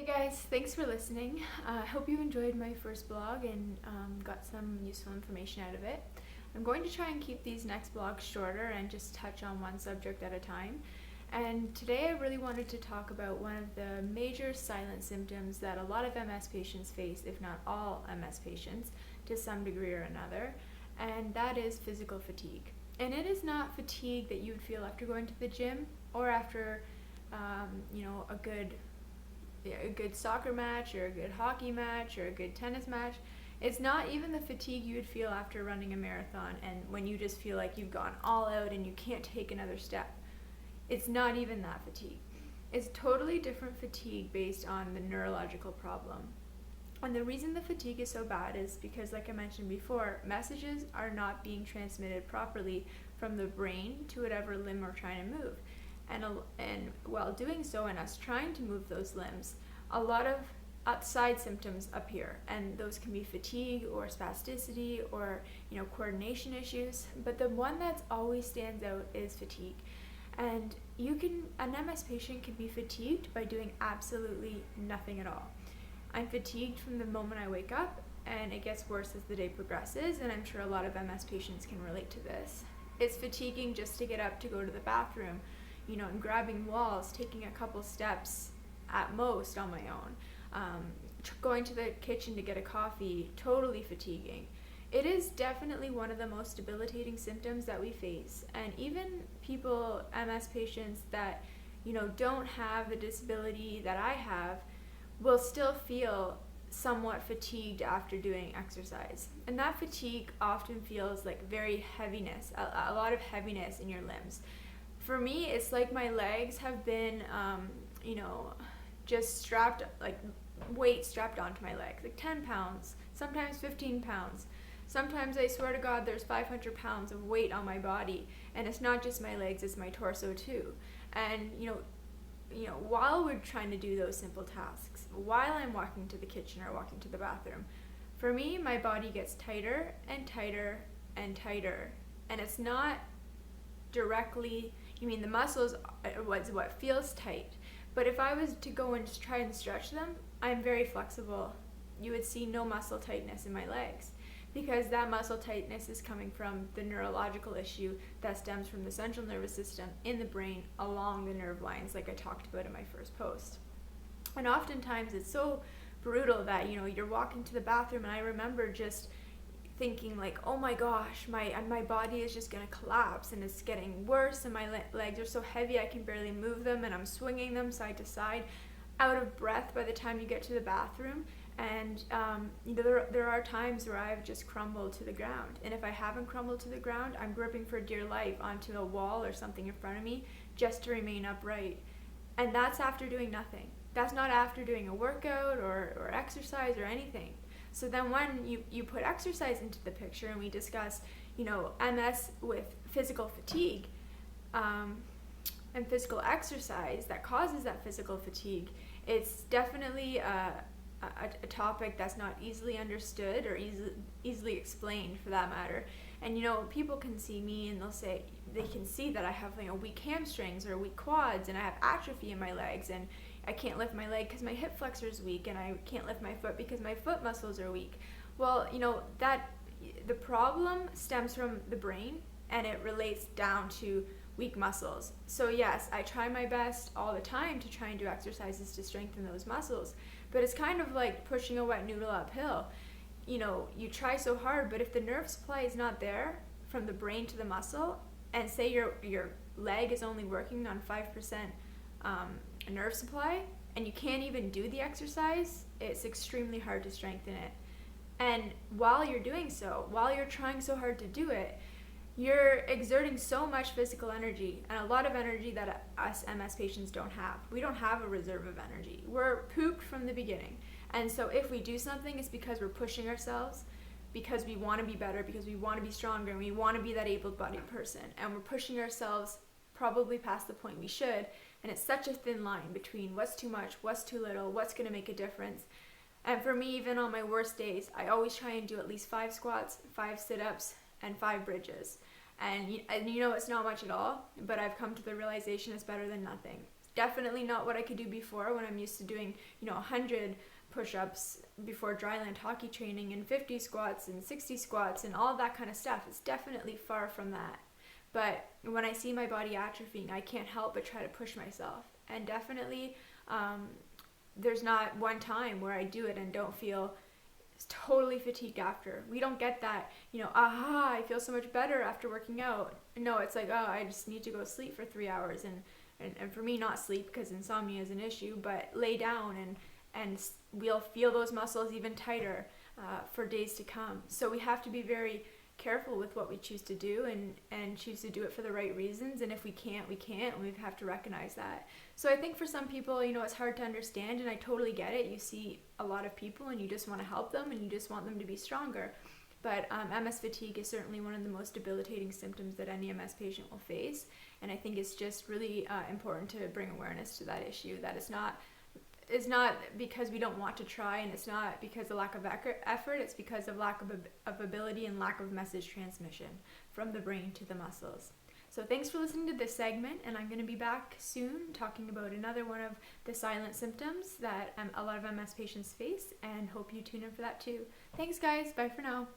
Hey guys, thanks for listening. I hope you enjoyed my first blog and got some useful information out of it. I'm going to try and keep these next blogs shorter and just touch on one subject at a time. And today I really wanted to talk about one of the major silent symptoms that a lot of MS patients face, if not all MS patients, to some degree or another, and that is physical fatigue. And it is not fatigue that you would feel after going to the gym or after, a good soccer match or a good hockey match or a good tennis match. It's not even the fatigue you would feel after running a marathon and when you just feel like you've gone all out and you can't take another step. It's not even that fatigue. It's totally different fatigue based on the neurological problem. And the reason the fatigue is so bad is because, like I mentioned before, messages are not being transmitted properly from the brain to whatever limb we're trying to move. And while doing so and us trying to move those limbs, a lot of outside symptoms appear, and those can be fatigue or spasticity or coordination issues. But the one that always stands out is fatigue. And an MS patient can be fatigued by doing absolutely nothing at all. I'm fatigued from the moment I wake up, and it gets worse as the day progresses, and I'm sure a lot of MS patients can relate to this. It's fatiguing just to get up to go to the bathroom, and grabbing walls, taking a couple steps at most on my own, going to the kitchen to get a coffee, totally fatiguing. It is definitely one of the most debilitating symptoms that we face, and even people, MS patients that don't have the disability that I have, will still feel somewhat fatigued after doing exercise. And that fatigue often feels like very heaviness, a lot of heaviness in your limbs. For me, it's like my legs have been, just strapped, like weight strapped onto my legs, like 10 pounds, sometimes 15 pounds. Sometimes I swear to God there's 500 pounds of weight on my body, and it's not just my legs, it's my torso too. And, while we're trying to do those simple tasks, while I'm walking to the kitchen or walking to the bathroom, for me, my body gets tighter and tighter and tighter. And it's not directly, the muscles are what feels tight. But if I was to go and try and stretch them, I'm very flexible. You would see no muscle tightness in my legs, because that muscle tightness is coming from the neurological issue that stems from the central nervous system in the brain along the nerve lines, like I talked about in my first post. And oftentimes it's so brutal that you're walking to the bathroom, and I remember just thinking like, oh my gosh, my body is just gonna collapse, and it's getting worse, and my legs are so heavy I can barely move them, and I'm swinging them side to side, out of breath by the time you get to the bathroom. And there are times where I've just crumbled to the ground. And if I haven't crumbled to the ground, I'm gripping for dear life onto a wall or something in front of me just to remain upright. And that's after doing nothing. That's not after doing a workout or exercise or anything. So then when you put exercise into the picture, and we discuss, MS with physical fatigue, and physical exercise that causes that physical fatigue, it's definitely a topic that's not easily understood or easily explained, for that matter. And people can see me and they'll say they can see that I have weak hamstrings or weak quads, and I have atrophy in my legs, and I can't lift my leg because my hip flexor is weak, and I can't lift my foot because my foot muscles are weak. Well, that the problem stems from the brain, and it relates down to weak muscles. So yes, I try my best all the time to try and do exercises to strengthen those muscles, but it's kind of like pushing a wet noodle uphill. You try so hard, but if the nerve supply is not there from the brain to the muscle, and say your leg is only working on 5% nerve supply, and you can't even do the exercise, it's extremely hard to strengthen it. And while you're doing so, while you're trying so hard to do it, you're exerting so much physical energy, and a lot of energy that us MS patients don't have. We don't have a reserve of energy. We're pooped from the beginning. And so if we do something, it's because we're pushing ourselves, because we want to be better, because we want to be stronger, and we want to be that able-bodied person. And we're pushing ourselves probably past the point we should, and it's such a thin line between what's too much, what's too little, what's going to make a difference. And for me, even on my worst days, I always try and do at least 5 squats, 5 sit-ups, and 5 bridges. And it's not much at all, but I've come to the realization it's better than nothing. definitely not what I could do before when I'm used to doing, 100 push-ups before dryland hockey training and 50 squats and 60 squats and all that kind of stuff. It's definitely far from that. But when I see my body atrophying, I can't help but try to push myself. And definitely, there's not one time where I do it and don't feel totally fatigued after. We don't get that, I feel so much better after working out. No, it's like, I just need to go sleep for 3 hours. And for me, not sleep because insomnia is an issue, but lay down and we'll feel those muscles even tighter for days to come. So we have to be very careful with what we choose to do and choose to do it for the right reasons. And if we can't, we can't, and we have to recognize that. So I think for some people, it's hard to understand, and I totally get it. You see a lot of people and you just want to help them and you just want them to be stronger. But MS fatigue is certainly one of the most debilitating symptoms that any MS patient will face. And I think it's just really important to bring awareness to that issue, that it's not because we don't want to try, and it's not because of lack of effort, it's because of lack of ability and lack of message transmission from the brain to the muscles. So thanks for listening to this segment, and I'm going to be back soon talking about another one of the silent symptoms that a lot of MS patients face, and hope you tune in for that too. Thanks guys, bye for now.